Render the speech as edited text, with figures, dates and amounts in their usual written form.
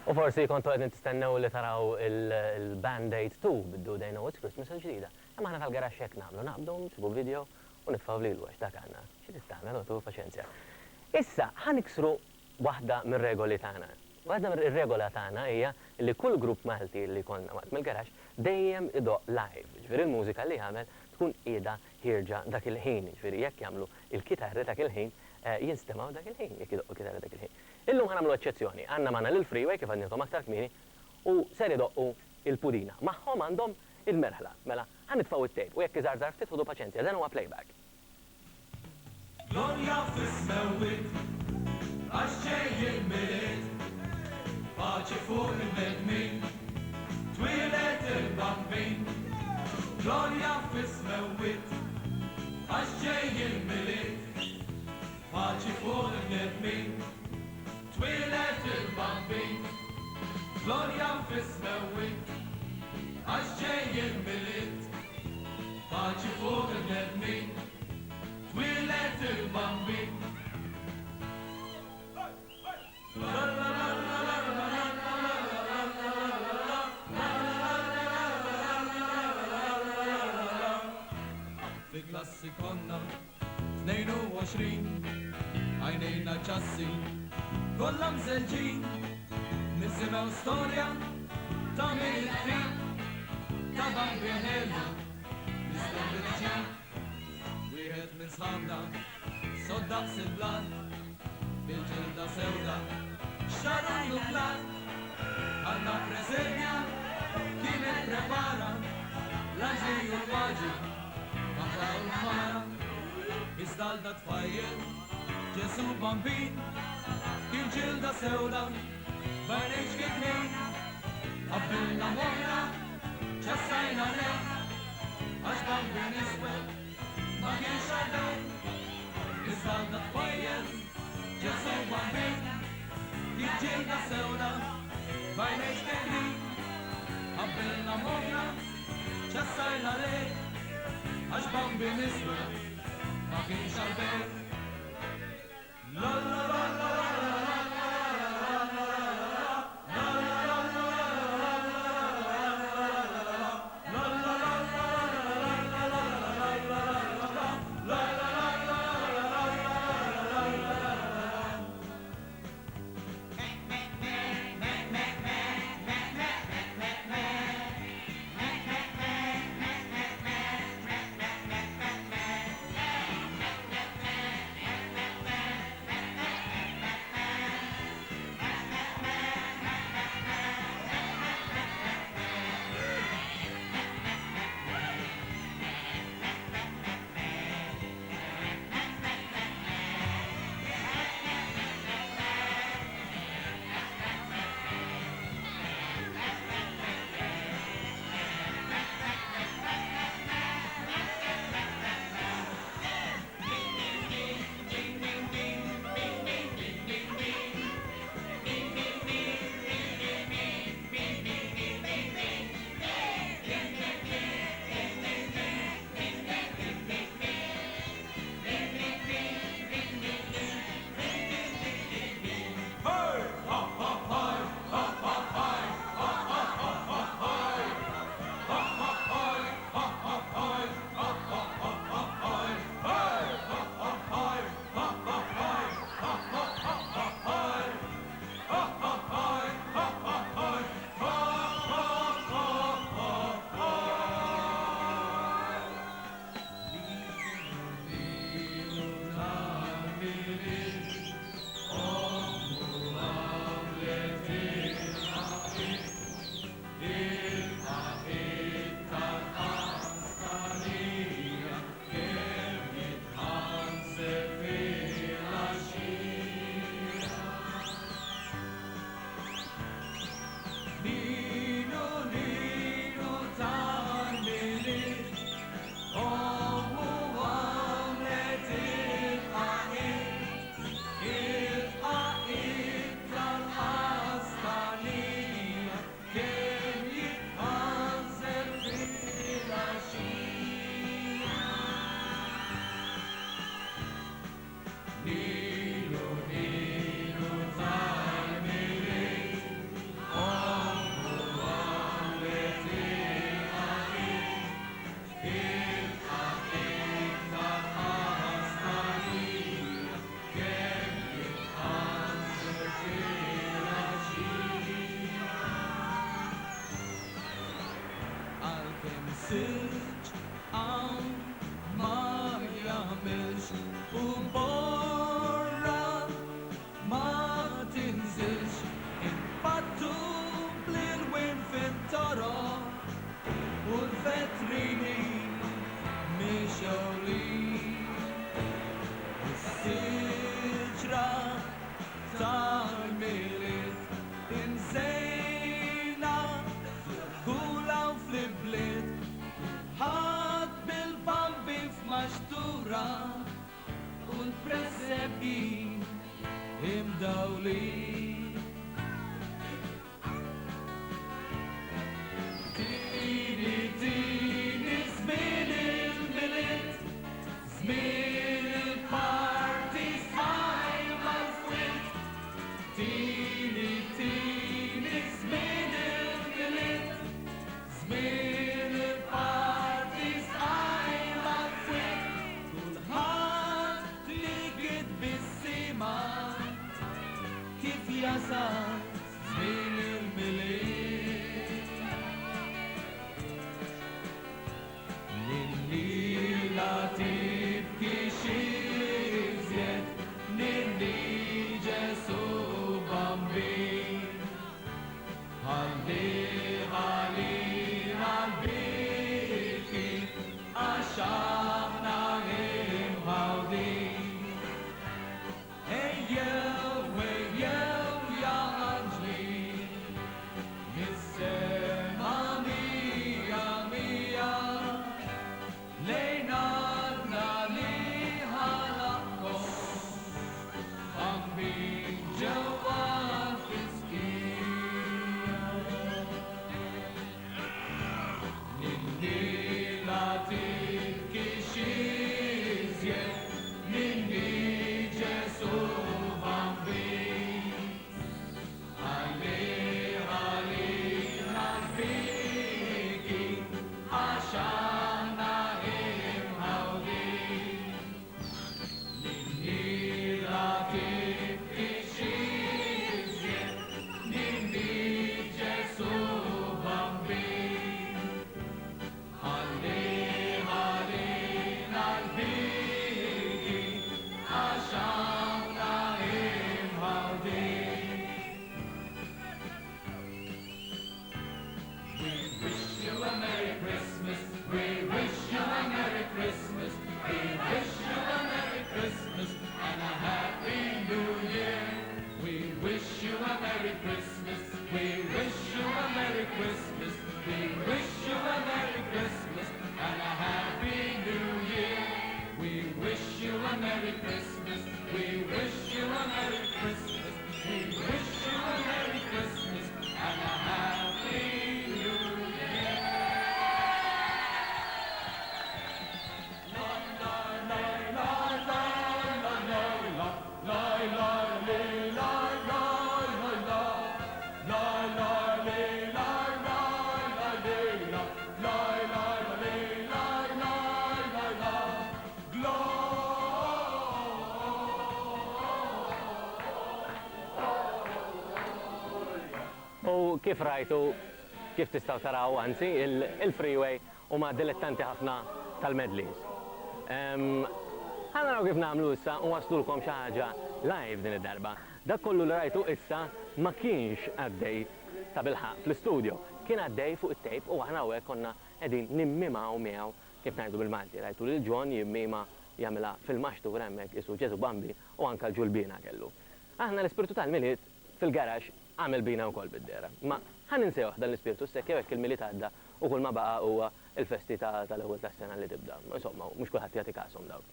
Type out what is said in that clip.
U forsi kontu għedin tistennew li taraw il-Band-Aid 2 bid-Do They Know It's Christmas il-ġdida. Imma ħana tal-garax jek namlu, naqbdu, nsibu video u nitfaw li l-għax dak għanna. Xi tagħmel tu paċenzja. Issa, ħaniksru waħda mir-regoli tagħna. Waħda mir-regola tagħna hija li kull grupp Malti li konna waqt mill-garax dejjem idoq live. Ġifieri il-mużika li jagħmel tkun qiegħda ħirġa dak il-ħin, ġifieri jekk jagħmlu il-kitarri dak il-ħin jinstemaw dak il-ħin, jekk idoqqu kitarri dak il-ħin. Illum ħanamlu eċċezzjoni, għandna magħna lil-freeway kif għadnikom aktar kmieni u ser idoqqu il-pudina. Magħhom għandhom il-merħla, mela ħanitfgħu it-tejp u jekk iżgħar ftit ħodu paċenzja, dan huwa playback. Gloria fis-mewwid, għax ġej il-milied, paċi fuq il-medmin, twilet il-bambin. Gloria fis-mewwid, għax ġej il-milied, paċi fuq il-medmin, twilet il-bambin. Gloria fis-mewwid, għax ġej il-milied, paċi fuq il-medmin, twilet il-bambin. Fi klassi konna 22, għajnejna ċassi, kollha mżelġin, nisimgħu storja ta' militrin, ta' bambinella, nistabbilġin. Wieħed minn sħabna, soddaqs il-blan, bil-ġilda sewda, xarundu blan. Għanna preżenja, kienet prepara, l-ġej u l-maġi, maħra u l-mara. Iżdalda tfajjel, ġesu bambin, kien ġilda sewda, bajneċ kitnin. Għabbilna moħna, ċassajna le, għax bambin iswed, ma kienx għadej. Iżdalda tfajjel, ġesu bambin, kien ġilda sewda, bajneċ kitnin. Għabbilna moħna, ċassajna le, għax bambin iswed, ma kienx għadej. La la la la la la la. silġ għaw ma jagħmilx u borra ma tinżilx impattu bl-irwin fit-toroq u l-vetrini mixewli is-siġra tal-miliet inżejna fl-ħula u fl-ibliet ħadd bil-bambi f'maxtura u l-presepji imdawli. Tini żmien il-miliet, żmien il-parti sħaj mal-fwit. Tini żmien il-miliet, żmien il-parti sħaj mal-fwit. Kulħadd li gid bis-sima kif jasal żmien il-miliet. Lilla tibki xizjet, nilli Ġesu bambin. Ħalli ħalbiki, għax aħna imħawdin. Ejjew ya anġli, mis-sema mija mija, lejn għadna li ħalaqkom bambin ġewwa l-fiskija. Lilla tibki xizjet, minni Ġesu bambin. Ħalli ħalbiki, għax aħna imħawdin. Lilla tibki xizjet, minni Ġesu bambin. Ħalli ħalbiki, għax aħna imħawdin. We wish you a Merry Christmas. We wish you a Merry Christmas. We wish you a Merry Christmas and a Happy New Year. We wish you a Merry Christmas. We wish you a Merry Christmas. We wish you a Merry Christmas and a Happy New Year. We wish you a Merry Christmas. We wish you a Merry Christmas. We wish you a Merry Christmas and a Happy New Year. La la la la la la la la la la li, la la la la la la li, la la la li, la la la li, la la la la. U kif rajtu, kif tistaw taraw, anzi, il-freeway huma dilettanti ħafna tal-medleys. Ħana naraw kif nagħmlu issa u waslulkom xi ħaġa live din id-darba. Dak kollu li rajtu issa ma kienx għaddej ta' bilħaq fl-istudio. Kien għaddej fuq it-tejp u aħna hawnhekk konna qegħdin nimmimaw miegħu kif ngħidu bil-Malti. Rajtu lil John jimmima jagħmilha fil-maxtur hemmhekk isu Ġesu Bambi u anke l-ġulbina kellu. Aħna l-ispirtu tal-miliet fil-garax għamel bina wkoll bid-dera. Ma ħan ninsewh dan l-ispirtu sekk jew hekk il-miliet għadda u kull ma baqa' huwa il-festi tal-ewwel tas-sena li tibda. Insomma, mhux kulħadd jagħti kasom dawn.